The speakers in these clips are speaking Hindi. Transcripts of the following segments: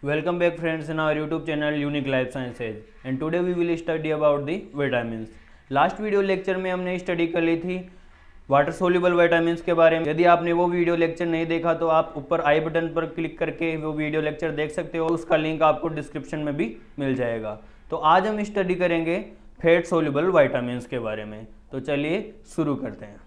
Welcome back friends in our YouTube channel Unique Life Sciences and today we will study about the vitamins. Last video lecture में हमने स्टडी कर ली थी वाटर सोल्यूबल विटामिन्स के बारे में। यदि आपने वो वीडियो लेक्चर नहीं देखा तो आप ऊपर आई बटन पर क्लिक करके वो वीडियो लेक्चर देख सकते हो, उसका लिंक आपको डिस्क्रिप्शन में भी मिल जाएगा। तो आज हम स्टडी करेंगे फैट सोल्यूबल विटामिन्स के बारे में। तो चलिए शुरू करते हैं।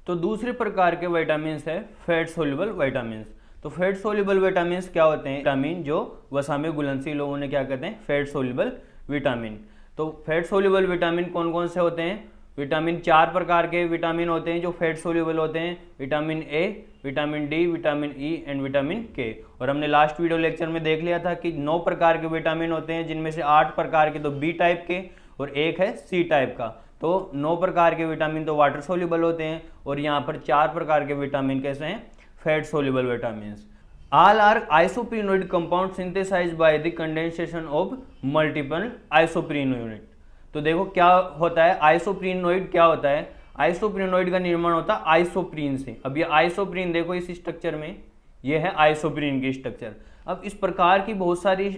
तो दूसरे प्रकार के विटामिन्स है फैट सोल्यूबल विटामिन्स। तो फैट सोल्यूबल विटामिन्स क्या होते हैं? विटामिन जो वसा में घुलनशील लोगों ने क्या कहते हैं? Fat soluble vitamin. तो फैट सोल्यूबल विटामिन कौन कौन से होते हैं? विटामिन 4 प्रकार के विटामिन होते हैं जो फैट सोल्यूबल होते हैं। Vitamin A, vitamin D, vitamin E and vitamin के। और हमने लास्ट वीडियो लेक्चर में देख लिया था कि 9 प्रकार के विटामिन होते हैं, जिनमें से 8 प्रकार के तो बी टाइप के और एक है सी टाइप का। तो 9 प्रकार के विटामिन तो वाटर सोल्यूबल होते हैं और यहाँ पर 4 प्रकार के विटामिन कैसे हैं? Fat soluble vitamins. All are isoprenoid compound synthesized by the condensation of multiple isoprene unit. तो देखो क्या होता है आइसोप्रीनोइड, क्या होता है? आइसोप्रीनोइड का निर्माण होता है आइसोप्रीन से। अब ये आइसोप्रीन देखो इस स्ट्रक्चर में, ये है आइसोप्रीन की स्ट्रक्चर। अब इस प्रकार की बहुत सारी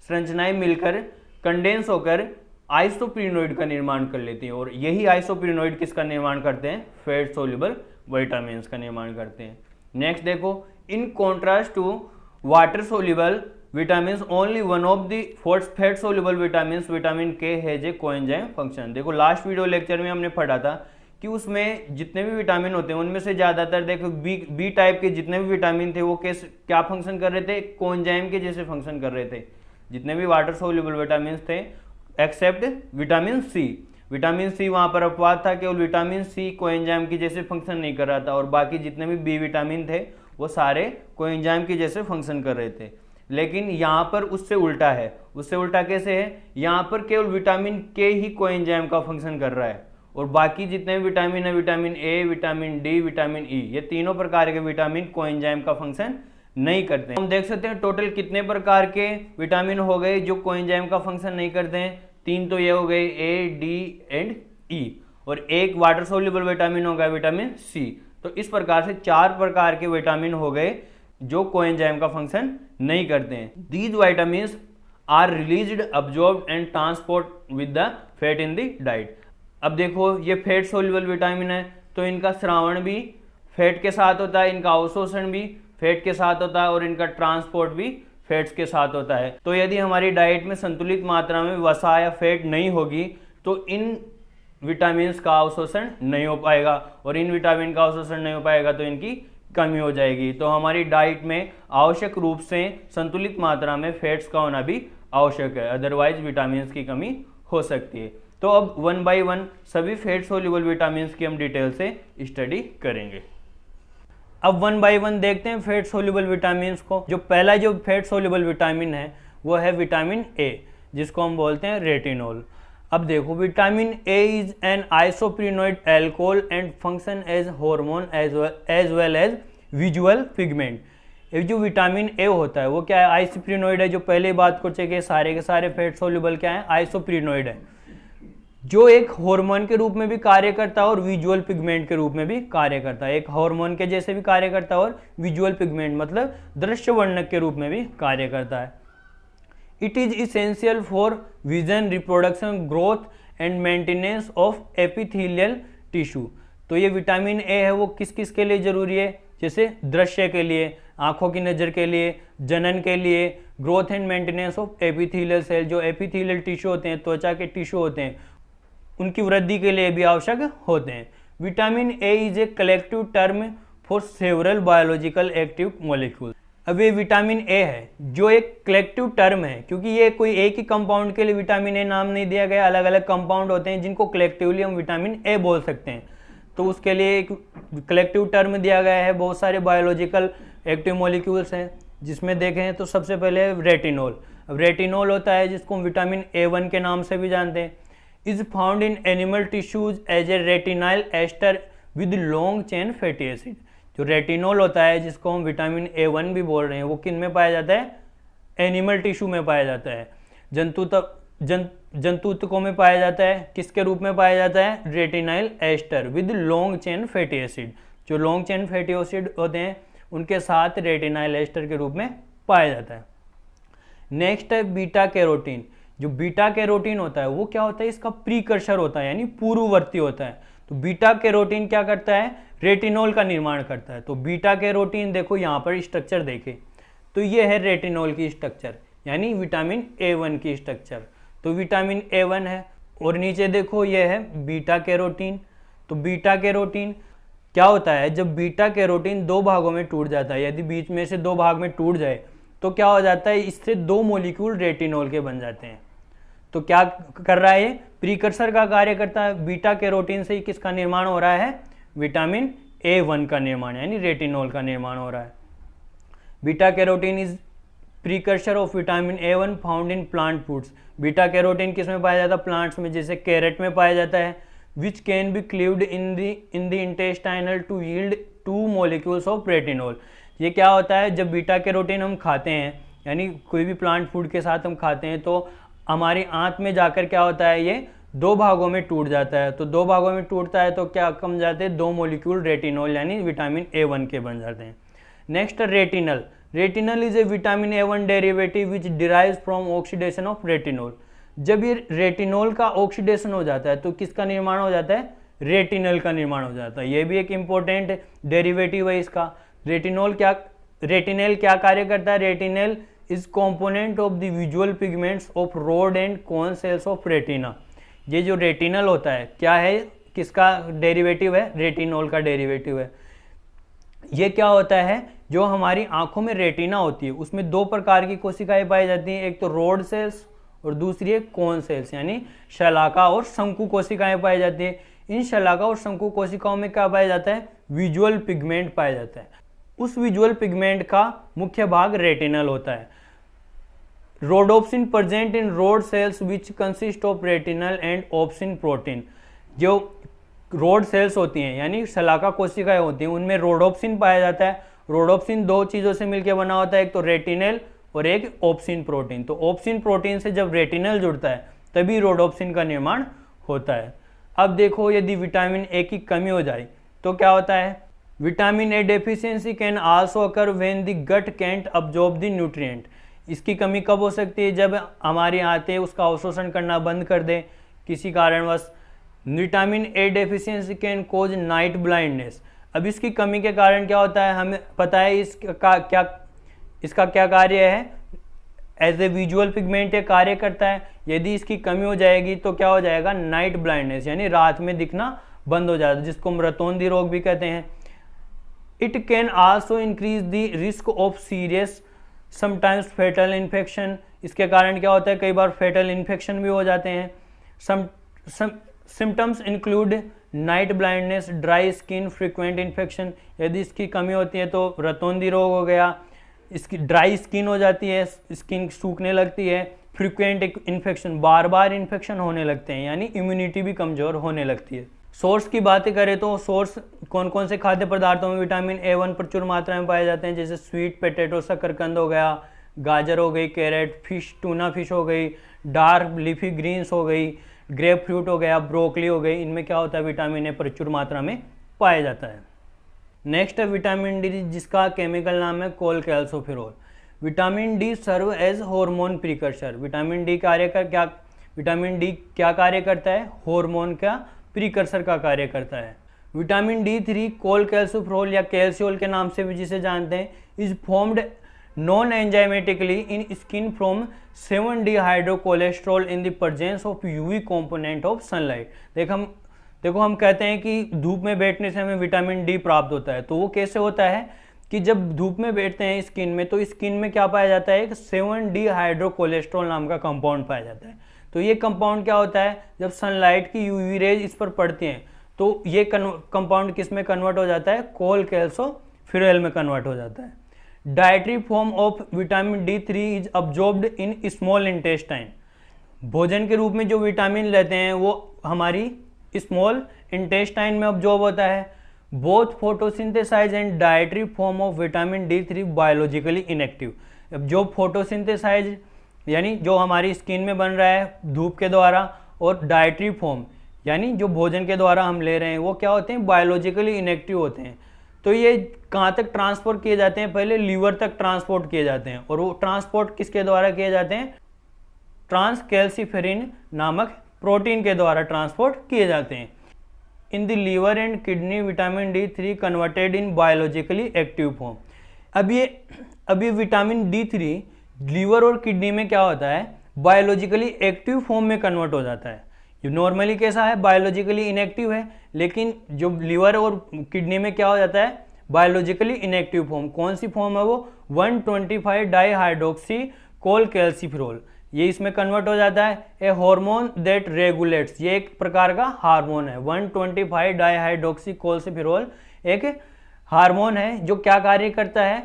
संरचनाएं मिलकर कंडेंस होकर आइसोप्रीनोइड का निर्माण कर लेती हैं और यही आइसोप्रीनोइड किसका निर्माण करते हैं? फैट सोल्यूबल विटामिन्स का निर्माण करते हैं। नेक्स्ट देखो, in contrast to water soluble vitamins only one of the fat soluble vitamins vitamin K has a coenzyme function. देखो लास्ट वीडियो लेक्चर में हमने पढ़ा था कि उसमें जितने भी विटामिन होते हैं उनमें से ज्यादातर देखो बी टाइप के जितने भी विटामिन थे वो क्या फंक्शन कर रहे थे? कोएंजाइम के जैसे फंक्शन कर रहे थे। जितने भी वाटर सोल्यूबल विटामिन थे except vitamin C. Vitamin C वहां पर अपवाद था, केवल विटामिन सी कोएंजाइम की जैसे फंक्शन नहीं कर रहा था और बाकी जितने भी बी विटामिन थे वो सारे कोएंजाइम की जैसे फंक्शन कर रहे थे। लेकिन यहाँ पर उससे उल्टा है। उससे उल्टा कैसे है? यहाँ पर केवल विटामिन के ही कोएंजाइम का फंक्शन कर रहा है और बाकी जितने भी विटामिन है, विटामिन ए, विटामिन डी, विटामिन ई, ये तीनों प्रकार के विटामिन कोएंजाइम का फंक्शन नहीं करते। हम देख सकते हैं टोटल कितने प्रकार के विटामिन हो गए जो कोएंजाइम का फंक्शन नहीं करते हैं। 3 तो ये हो गए ए, डी एंड ई और एक वाटर सोल्यूबल विटामिन हो गया विटामिन सी। तो इस प्रकार से 4 प्रकार के विटामिन हो गए जो कोएंजाइम का फंक्शन नहीं करते हैं। These vitamins are released, absorbed and transport with the fat in the diet. अब देखो ये फैट सोल्यूबल विटामिन है तो इनका श्रावण भी फैट के साथ होता है, इनका अवशोषण भी फैट के साथ होता है और इनका ट्रांसपोर्ट भी फैट्स के साथ होता है। तो यदि हमारी डाइट में संतुलित मात्रा में वसा या फैट नहीं होगी तो इन विटामिन्स का अवशोषण नहीं हो पाएगा और इन विटामिन का अवशोषण नहीं हो पाएगा तो इनकी कमी हो जाएगी। तो हमारी डाइट में आवश्यक रूप से संतुलित मात्रा में फैट्स का होना भी आवश्यक है, अदरवाइज विटामिन्स की कमी हो सकती है। तो अब 1 बाय 1 सभी फैट सोल्यूबल विटामिन्स की हम डिटेल से स्टडी करेंगे। अब 1 बाय 1 देखते हैं फैट सोल्यूबल विटामिन्स को। जो पहला जो फैट सोल्यूबल विटामिन है वो है विटामिन ए, जिसको हम बोलते हैं रेटिनॉल। अब देखो vitamin A is an isoprenoid alcohol and function as hormone as well as visual pigment. ये जो विटामिन ए होता है वो क्या है? आइसोप्रीनोइड है। जो पहले बात कर चुके सारे के सारे फैट सोल्यूबल क्या है? आइसोप्रीनोइड है, जो एक हार्मोन के रूप में भी कार्य करता है और विजुअल पिगमेंट के रूप में भी कार्य करता है। एक हार्मोन के जैसे भी कार्य करता है और विजुअल पिगमेंट मतलब दृश्य वर्णक के रूप में भी कार्य करता है। It is essential for vision, reproduction, growth and maintenance of epithelial tissue. तो ये विटामिन ए है वो किस किस के लिए जरूरी है? जैसे दृश्य के लिए, आंखों की नज़र के लिए, जनन के लिए, growth and maintenance of epithelial cell, जो एपिथेलियल टिश्यू होते हैं, त्वचा के टिश्यू होते हैं, उनकी वृद्धि के लिए भी आवश्यक होते हैं। Vitamin A is a collective term for several biological active molecule. अब ये विटामिन ए है जो एक कलेक्टिव टर्म है, क्योंकि ये कोई एक ही कंपाउंड के लिए विटामिन ए नाम नहीं दिया गया, अलग अलग कंपाउंड होते हैं जिनको कलेक्टिवली हम विटामिन ए बोल सकते हैं। तो उसके लिए एक कलेक्टिव टर्म दिया गया है। बहुत सारे बायोलॉजिकल एक्टिव मॉलिक्यूल्स हैं जिसमें देखें तो सबसे पहले रेटिनॉल। अब रेटिनॉल होता है जिसको हम विटामिन A1 के नाम से भी जानते हैं। Is found in animal tissues as a retinyl ester with long chain fatty acid. जो रेटिनॉल होता है जिसको हम विटामिन A1 भी बोल रहे हैं वो किन में पाया जाता है? एनिमल टिश्यू में पाया जाता है। जंतु ऊतकों में पाया जाता है, किसके रूप में पाया जाता है, retinyl ester with long chain fatty acid. जो लॉन्ग चेन फैटी एसिड होते हैं उनके साथ रेटिनाइल एस्टर के रूप में पाया जाता है। नेक्स्ट है बीटा कैरोटीन। जो बीटा कैरोटीन होता है वो क्या होता है, इसका प्रीकर्सर होता है यानी पूर्ववर्ती होता है। तो बीटा कैरोटीन क्या करता है, रेटिनॉल का निर्माण करता है। तो बीटा कैरोटीन देखो यहाँ पर स्ट्रक्चर देखे तो ये है रेटिनॉल की स्ट्रक्चर यानी विटामिन A1 की स्ट्रक्चर। तो विटामिन A1 है और नीचे देखो ये है बीटा कैरोटीन। तो बीटा कैरोटीन क्या होता है, जब बीटा कैरोटीन दो भागों में टूट जाता है, यदि बीच में से दो भाग में टूट जाए तो क्या हो जाता है, इससे दो मॉलिक्यूल रेटिनॉल के बन जाते हैं। तो क्या कर रहा है, ये प्रीकर्सर का कार्य करता है। बीटा कैरोटीन से किसका निर्माण हो रहा है, विटामिन A1 का निर्माण यानी रेटिनॉल का निर्माण हो रहा है। Beta carotene is precursor of vitamin A1 found in plant foods. Beta carotene किस में पाया जाता है, प्लांट्स में, जैसे कैरेट में पाया जाता है। Which can be cleaved in the intestinal to yield 2 molecules of retinol. ये क्या होता है, जब बीटा कैरोटीन हम खाते हैं यानी कोई भी प्लांट फूड के साथ हम खाते हैं तो हमारी आंत में जाकर क्या होता है, ये दो भागों में टूट जाता है। तो दो भागों में टूटता है तो क्या कम जाते हैं, 2 मॉलिक्यूल रेटिनॉल यानी विटामिन A1 के बन जाते हैं। Next retinal. Retinal is A vitamin A1 derivative which derives from oxidation of retinol. जब ये रेटिनॉल का ऑक्सीडेशन हो जाता है तो किसका निर्माण हो जाता है, रेटिनल का निर्माण हो जाता है। ये भी एक इंपॉर्टेंट डेरिवेटिव है इसका। रेटिनल क्या कार्य करता है, retinal is component of the visual pigments of road and cone cells of retina. ये जो रेटिनल होता है क्या है, किसका डेरिवेटिव है, रेटिनॉल का डेरिवेटिव है। ये क्या होता है, जो हमारी आंखों में रेटिना होती है उसमें 2 प्रकार की कोशिकाएं पाई जाती हैं, एक तो रोड सेल्स और दूसरी है कोन सेल्स यानी शलाका और शंकु कोशिकाएं पाई जाती है। इन शलाका और शंकु कोशिकाओं में क्या पाया जाता है, विजुअल पिगमेंट पाया जाता है। उस विजुअल पिगमेंट का मुख्य भाग रेटिनल होता है। Rhodopsin present in road cells which consist of retinal and obscene protein. जो रोड सेल्स होती हैं यानी शलाका कोशिकाएं होती हैं उनमें रोडोप्सिन पाया जाता है। रोडोप्सिन 2 चीज़ों से मिलकर बना होता है, एक तो रेटिनल और एक ऑप्सिन प्रोटीन। तो ऑप्सिन प्रोटीन से जब रेटिनल जुड़ता है तभी रोडोप्सिन का निर्माण होता है। अब देखो यदि विटामिन ए की कमी हो जाए तो क्या होता है, vitamin A deficiency can also occur when the gut can't absorb the nutrient. इसकी कमी कब हो सकती है, जब हमारी आंतें उसका अवशोषण करना बंद कर दे किसी कारणवश। Vitamin A deficiency can cause night blindness. अब इसकी कमी के कारण क्या होता है, हमें पता है इसका क्या कार्य है, एज ए विजुअल पिगमेंट ये कार्य करता है। यदि इसकी कमी हो जाएगी तो क्या हो जाएगा, नाइट ब्लाइंडनेस यानी रात में दिखना बंद हो जाता है, जिसको मृतोंधी रोग भी कहते हैं। It can also increase the risk of serious sometimes fatal infection. इसके कारण क्या होता है, कई बार फेटल इन्फेक्शन भी हो जाते हैं। Symptoms include night blindness, dry skin, frequent infection. यदि इसकी कमी होती है तो रतौंधी रोग हो गया, इसकी ड्राई स्किन हो जाती है, स्किन सूखने लगती है, फ्रीक्वेंट इन्फेक्शन, बार बार इन्फेक्शन होने लगते हैं यानी इम्यूनिटी भी कमज़ोर होने लगती है। सोर्स की बातें करें तो सोर्स कौन कौन से खाद्य पदार्थों में विटामिन A1 प्रचुर मात्रा में पाए जाते हैं, जैसे स्वीट पोटैटो शकरकंद हो गया, गाजर हो गई, कैरेट, फिश, टूना फिश हो गई, डार्क लीफी ग्रीन्स हो गई, ग्रेप फ्रूट हो गया, ब्रोकली हो गई। इनमें क्या होता है, विटामिन ए प्रचुर मात्रा में पाया जाता है। नेक्स्ट है विटामिन डी, जिसका केमिकल नाम है cholecalciferol. Vitamin D serve as hormone precursor. Vitamin D क्या कार्य करता है, हार्मोन का प्रीकर्सर का कार्य करता है। विटामिन D3 कोलकैल्सोफेरोल या कैल्सियोल के नाम से भी जिसे जानते हैं, is formed non enzymatically in skin from seven dehydrocholesterol in the presence of UV component of sunlight. देखो हम कहते हैं कि धूप में बैठने से हमें विटामिन डी प्राप्त होता है, तो वो कैसे होता है कि जब धूप में बैठते हैं स्किन में तो स्किन में क्या पाया जाता है, एक 7-डिहाइड्रोकोलेस्ट्रॉल नाम का कंपाउंड पाया जाता है। तो ये कंपाउंड क्या होता है, जब सनलाइट की यूवी रेज इस पर पड़ती हैं तो ये कंपाउंड किस में कन्वर्ट हो जाता है, कोलकैल्सोफेरोल में कन्वर्ट हो जाता है। Dietary form of vitamin D3 is absorbed in small intestine. भोजन के रूप में जो विटामिन लेते हैं वो हमारी स्मॉल इंटेस्टाइन में अब्जॉर्ब होता है। Both photosynthesize and dietary form of vitamin D3 biologically inactive. अब जो फोटोसिंथेसाइज यानी जो हमारी स्किन में बन रहा है धूप के द्वारा, और डाइटरी फॉर्म यानी जो भोजन के द्वारा हम ले रहे हैं वो क्या होते हैं, बायोलॉजिकली इनएक्टिव होते हैं। तो ये कहाँ तक ट्रांसपोर्ट किए जाते हैं, पहले लीवर तक ट्रांसपोर्ट किए जाते हैं, और वो ट्रांसपोर्ट किसके द्वारा किए जाते हैं, ट्रांसकैल्सिफेरिन नामक प्रोटीन के द्वारा ट्रांसपोर्ट किए जाते हैं। In the liver and kidney vitamin D3 converted in biologically active form. अब ये विटामिन D3 लीवर और किडनी में क्या होता है, बायोलॉजिकली एक्टिव फॉर्म में कन्वर्ट हो जाता है। जो नॉर्मली कैसा है, बायोलॉजिकली इनएक्टिव है, लेकिन जो लीवर और किडनी में क्या हो जाता है, बायोलॉजिकली इनएक्टिव फॉर्म। कौन सी फॉर्म है वो, 125 डाईहाइड्रोक्सी कोलकैल्सिफेरॉल, ये इसमें कन्वर्ट हो जाता है। ए हार्मोन दैट रेगुलेट्स, ये एक प्रकार का हार्मोन है। 125 डाईहाइड्रोक्सी कोलकैल्सिफेरॉल एक हार्मोन है जो क्या कार्य करता है,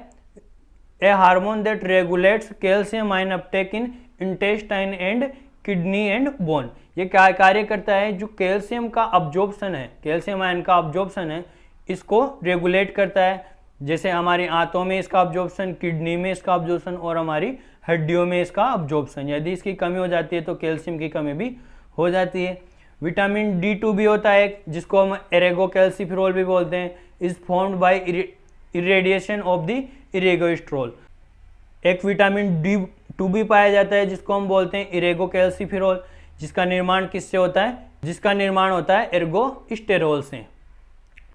a hormone that regulates calcium ion uptake in intestine and kidney and bone. ये क्या कार्य करता है, जो कैल्शियम का अब्जॉर्प्शन है, कैल्शियम आयन का अब्जॉर्प्शन है, इसको रेगुलेट करता है। जैसे हमारी आंतों में इसका अब्जॉर्प्शन, किडनी में इसका अब्जॉर्प्शन, और हमारी हड्डियों में इसका अब्जॉर्प्शन। यदि इसकी कमी हो जाती है तो कैल्शियम की कमी भी हो जाती है। विटामिन D2 भी होता है जिसको हम एरेगोकैल्सिफेरॉल भी बोलते हैं, is formed by irradiation of the ergosterol. एक विटामिन D2 भी पाया जाता है जिसको हम बोलते हैं इरेगोकैल्सिफेरॉल, जिसका निर्माण किससे होता है, जिसका निर्माण होता है एर्गोस्टेरॉल से।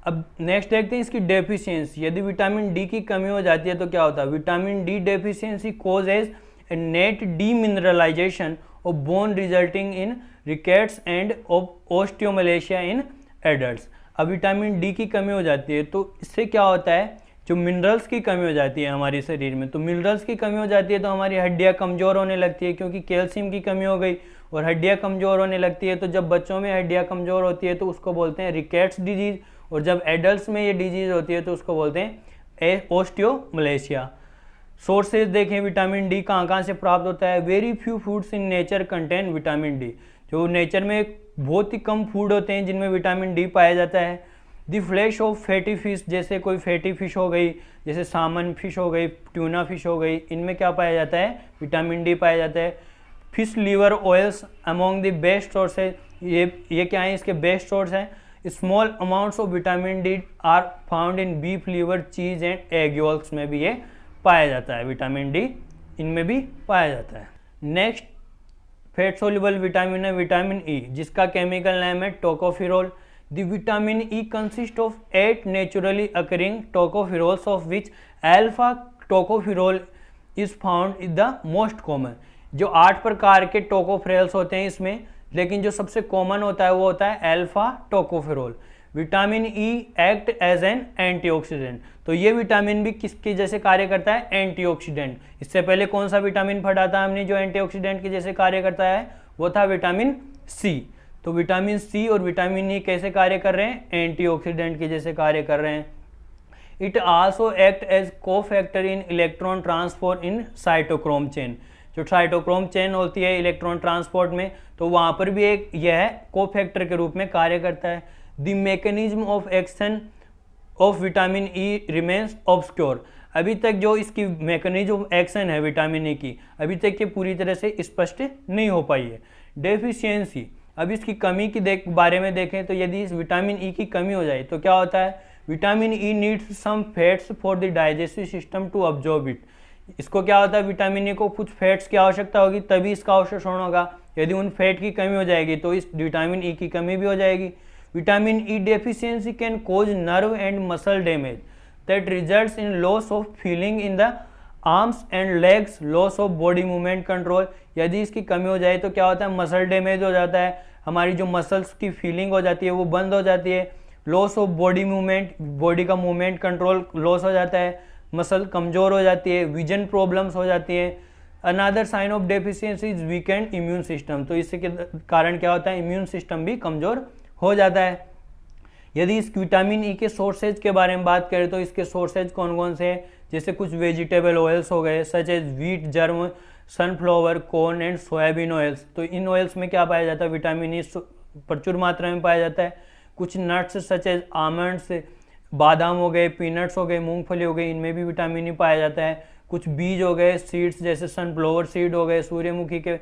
अब नेक्स्ट देखते हैं इसकी डेफिशिएंसी। यदि विटामिन D की कमी हो जाती है तो क्या होता है, vitamin D deficiency causes A net demineralisation of bone resulting in rickets and osteomalacia in adults. अब विटामिन D की कमी हो जाती है तो इससे क्या होता है, जो मिनरल्स की कमी हो जाती है हमारे शरीर में, तो मिनरल्स की कमी हो जाती है तो हमारी हड्डियां कमज़ोर होने लगती है, क्योंकि कैल्शियम की कमी हो गई और हड्डियां कमज़ोर होने लगती है। तो जब बच्चों में हड्डियां कमज़ोर होती है तो उसको बोलते हैं रिकेट्स डिजीज़, और जब एडल्ट्स में ये डिजीज़ होती है तो उसको बोलते हैं ऑस्टियोमलेशिया। सोर्सेज देखें विटामिन D कहाँ से प्राप्त होता है, very few foods in nature contain vitamin D। जो नेचर में बहुत ही कम फूड होते हैं जिनमें विटामिन D पाया जाता है। The flash of fatty fish, जैसे कोई फैटी फिश हो गई, जैसे सामन फिश हो गई, ट्यूना फिश हो गई, इनमें क्या पाया जाता है, विटामिन D पाया जाता है। Fish liver oils among the best source है, ये क्या है, इसके बेस्ट सोर्स हैं। Small amounts of vitamin D are found in beef liver, cheese and egg yolks में भी ये पाया जाता है। विटामिन D इनमें भी पाया जाता है। नेक्स्ट फैट सोल्यूबल विटामिन है विटामिन E, जिसका केमिकल नेम है tocopherol. The vitamin E consists of 8 naturally occurring tocopherols, of which alpha tocopherol is found in the most common। जो 8 प्रकार के टोकोफेरॉल्स होते हैं इसमें, लेकिन जो सबसे कॉमन होता है वो होता है alpha tocopherol. Vitamin E act as an antioxidant, तो ये विटामिन भी किसके जैसे कार्य करता है, एंटीऑक्सीडेंट। इससे पहले कौन सा विटामिन पढ़ा था हमने जो एंटीऑक्सीडेंट के जैसे कार्य करता है, वो था विटामिन C। तो विटामिन C और विटामिन E कैसे कार्य कर रहे हैं, एंटीऑक्सीडेंट के जैसे कार्य कर रहे हैं। It also act as cofactor in electron transport in cytochrome chain. जो साइटोक्रोम चेन होती है इलेक्ट्रॉन ट्रांसपोर्ट में, तो वहाँ पर भी एक यह कोफैक्टर के रूप में कार्य करता है। The mechanism of action of vitamin E remains obscure. अभी तक जो इसकी मैकेनिज्म ऑफ एक्शन है विटामिन E की, अभी तक ये पूरी तरह से स्पष्ट नहीं हो पाई है। डेफिशिएंसी, अब इसकी कमी की बारे में देखें तो यदि इस विटामिन E की कमी हो जाए तो क्या होता है, vitamin E needs some fats for the digestive system to absorb it. इसको क्या होता है, विटामिन E को कुछ फैट्स की आवश्यकता होगी तभी इसका अवशोषण होगा। यदि उन फैट की कमी हो जाएगी तो इस विटामिन E की कमी भी हो जाएगी। Vitamin E deficiency can cause nerve and muscle damage that results in loss of feeling in the arms and legs, loss of body movement control. यदि इसकी कमी हो जाए तो क्या होता है, मसल डैमेज हो जाता है, हमारी जो मसल्स की फीलिंग हो जाती है वो बंद हो जाती है। Loss of body movement, body का मूवमेंट कंट्रोल लॉस हो जाता है, मसल कमज़ोर हो जाती है, विजन प्रॉब्लम्स हो जाती है। Another sign of deficiency is weakened immune system, तो इसके कारण क्या होता है, इम्यून सिस्टम भी कमज़ोर हो जाता है। यदि इस विटामिन E के सोर्सेज के बारे में बात करें तो इसके सोर्सेज कौन कौन से हैं, जैसे कुछ वेजिटेबल ऑयल्स हो गए such as wheat, germ, sunflower, corn and soybean oils. तो इन ऑयल्स में क्या पाया जाता है, विटामिन E प्रचुर मात्रा में पाया जाता है। कुछ नट्स सच एज आमंड्स, बादाम हो गए, पीनट्स हो गए, मूंगफली हो गई, इनमें भी विटामिन E पाया जाता है। कुछ बीज हो गए, सीड्स जैसे सनफ्लावर सीड हो गए, सूर्यमुखी के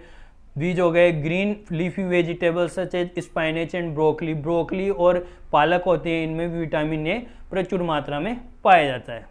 बीज हो गए, green leafy vegetables such as spinach and broccoli, broccoli और पालक होते हैं, इनमें भी विटामिन ए प्रचुर मात्रा में पाया जाता है।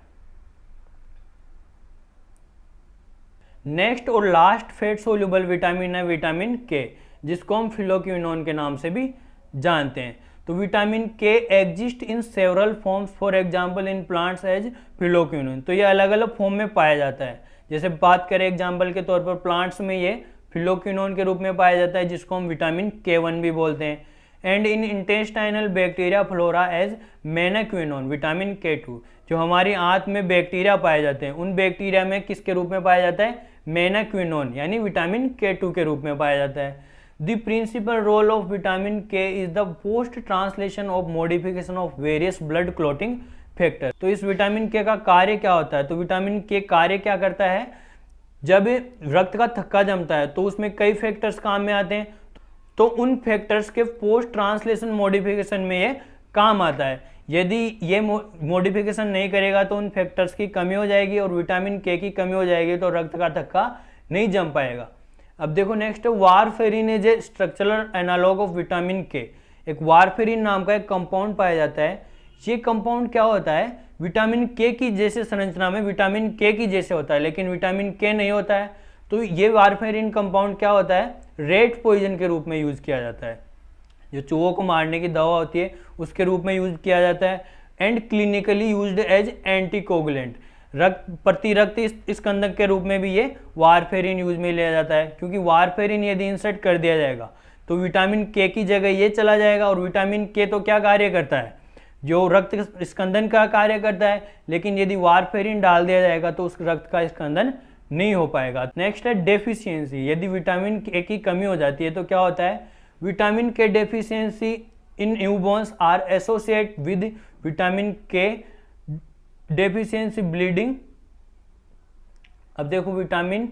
नेक्स्ट और लास्ट फैट सोल्यूबल विटामिन है विटामिन के, जिसको हम फिलोक्विनोन के नाम से भी जानते हैं। तो vitamin K exist in several forms, for example in plants as phylloquinone. तो ये अलग अलग फॉर्म में पाया जाता है। जैसे बात करें एग्जांपल के तौर पर प्लांट्स में ये फिलोक्विनोन के रूप में पाया जाता है, जिसको हम विटामिन K1 भी बोलते हैं। And in intestinal bacteria flora as menaquinone vitamin K2। जो हमारी आंत में बैक्टीरिया पाए जाते हैं, उन बैक्टीरिया में किसके रूप में पाया जाता है? मेनाक्विनोन यानी विटामिन K2 के रूप में पाया जाता है। The principal role of vitamin K is the post translation of modification of various blood clotting factor. तो इस विटामिन K का कार्य क्या होता है? तो विटामिन K कार्य क्या करता है? जब रक्त का थक्का जमता है तो उसमें कई फैक्टर्स काम में आते हैं, तो उन फैक्टर्स के पोस्ट ट्रांसलेशन मॉडिफिकेशन में ये काम आता है। यदि ये मॉडिफिकेशन नहीं करेगा तो उन फैक्टर्स की कमी हो जाएगी और विटामिन K की कमी हो जाएगी, तो रक्त का थक्का नहीं जम पाएगा। अब देखो next, warfarin is a structural analog of vitamin K। एक वारफेरिन नाम का एक कंपाउंड पाया जाता है। ये कंपाउंड क्या होता है? विटामिन K की जैसे संरचना में विटामिन K की जैसे होता है, लेकिन विटामिन K नहीं होता है। तो ये वारफेरिन कंपाउंड क्या होता है? रेट पॉइजन के रूप में यूज किया जाता है। जो चूहों को मारने की दवा होती है उसके रूप में यूज किया जाता है। And clinically used as anticoagulant, रक्त स्कंदक के रूप में भी ये वारफेरिन यूज में लिया जाता है, क्योंकि वारफेरिन यदि इंसर्ट कर दिया जाएगा तो विटामिन K की जगह ये चला जाएगा। और विटामिन K तो क्या कार्य करता है? जो रक्त स्कंदन का कार्य करता है, लेकिन यदि वारफेरिन डाल दिया जाएगा तो उस रक्त का स्कंदन नहीं हो पाएगा। नेक्स्ट है डेफिशिएंसी। यदि विटामिन K की कमी हो जाती है तो क्या होता है? Vitamin K deficiency in newborns are associate with vitamin K deficiency bleeding. अब देखो विटामिन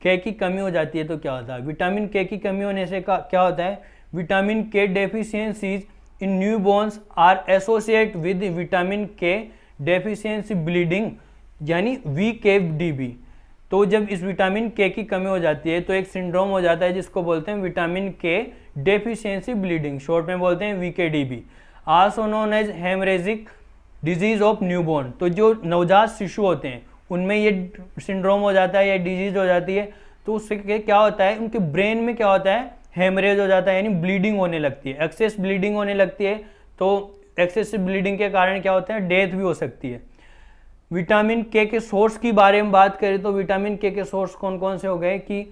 K की कमी हो जाती है तो क्या होता है? विटामिन K की कमी होने से क्या होता है? Vitamin K deficiencies in newborns are associate with vitamin K deficiency bleeding, यानी VKDB। तो जब इस विटामिन K की कमी हो जाती है तो एक सिंड्रोम हो जाता है जिसको बोलते हैं vitamin K deficiency bleeding, short में बोलते हैं VKDB, also known as haemorrhagic disease of newborn. तो जो नवजात शिशु होते हैं उनमें ये सिंड्रोम हो जाता है या डिजीज हो जाती है, तो उससे क्या होता है? उनके ब्रेन में क्या होता है? हेमरेज हो जाता है, यानी ब्लीडिंग होने लगती है, एक्सेस ब्लीडिंग होने लगती है। तो एक्सेसिव ब्लीडिंग के कारण क्या होता है? डेथ भी हो सकती है। विटामिन K के सोर्स की बारे में बात करें तो विटामिन K के सोर्स कौन कौन से हो गए कि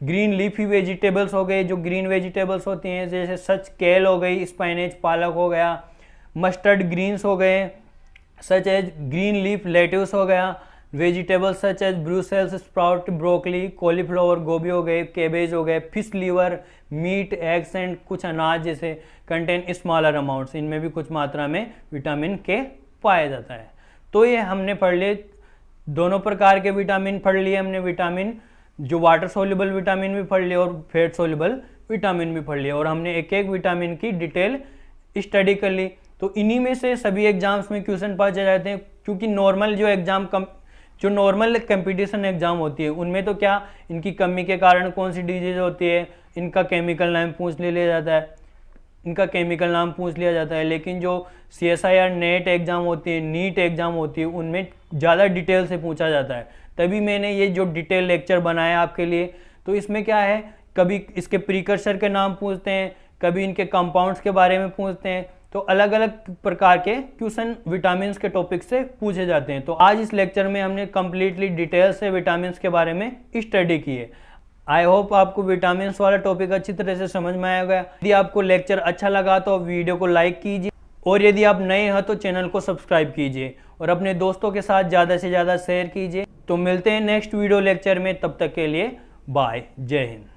ग्रीन लीफी वेजिटेबल्स हो गए, जो ग्रीन वेजिटेबल्स होती हैं, जैसे सच केल हो गई, स्पाइनेच पालक हो गया, मस्टर्ड ग्रीन्स हो गए, such as green leaf lettuce हो गया, vegetables such as Brussels sprout, broccoli, cauliflower, गोभी हो गए, कैबेज हो गए, fish liver, meat, eggs and कुछ अनाज जैसे कंटेन स्मॉलर अमाउंट्स, इनमें भी कुछ मात्रा में विटामिन K पाया जाता है। तो ये हमने पढ़ लिए, दोनों प्रकार के विटामिन पढ़ लिए हमने, विटामिन जो वाटर सोल्यूबल विटामिन भी पढ़ लिए और फैट सोल्यूबल विटामिन भी पढ़ लिए, और हमने एक एक विटामिन की डिटेल स्टडी कर ली। तो इन्हीं में से सभी एग्जाम्स में क्वेश्चन पूछे जाते हैं, क्योंकि नॉर्मल जो नॉर्मल कंपटीशन एग्जाम होती है उनमें तो क्या इनकी कमी के कारण कौन सी डिजीज होती है, इनका केमिकल नाम पूछ लिया जाता है, लेकिन जो CSIR नेट एग्जाम होती है, नीट एग्जाम होती है, उनमें ज़्यादा डिटेल से पूछा जाता है। तभी मैंने ये जो डिटेल लेक्चर बनाया आपके लिए। तो इसमें क्या है, कभी इसके प्रीकर्सर के नाम पूछते हैं, कभी इनके कंपाउंड्स के बारे में पूछते हैं, तो अलग अलग प्रकार के क्वेश्चन विटामिन के टॉपिक से पूछे जाते हैं। तो आज इस लेक्चर में हमने कंप्लीटली डिटेल से विटामिन के बारे में स्टडी की है। आई होप आपको विटामिन वाला टॉपिक अच्छी तरह से समझ में आएगा। यदि आपको लेक्चर अच्छा लगा तो वीडियो को लाइक कीजिए, और यदि आप नए हैं तो चैनल को सब्सक्राइब कीजिए और अपने दोस्तों के साथ ज़्यादा से ज़्यादा शेयर कीजिए। तो मिलते हैं नेक्स्ट वीडियो लेक्चर में, तब तक के लिए बाय, जय हिंद।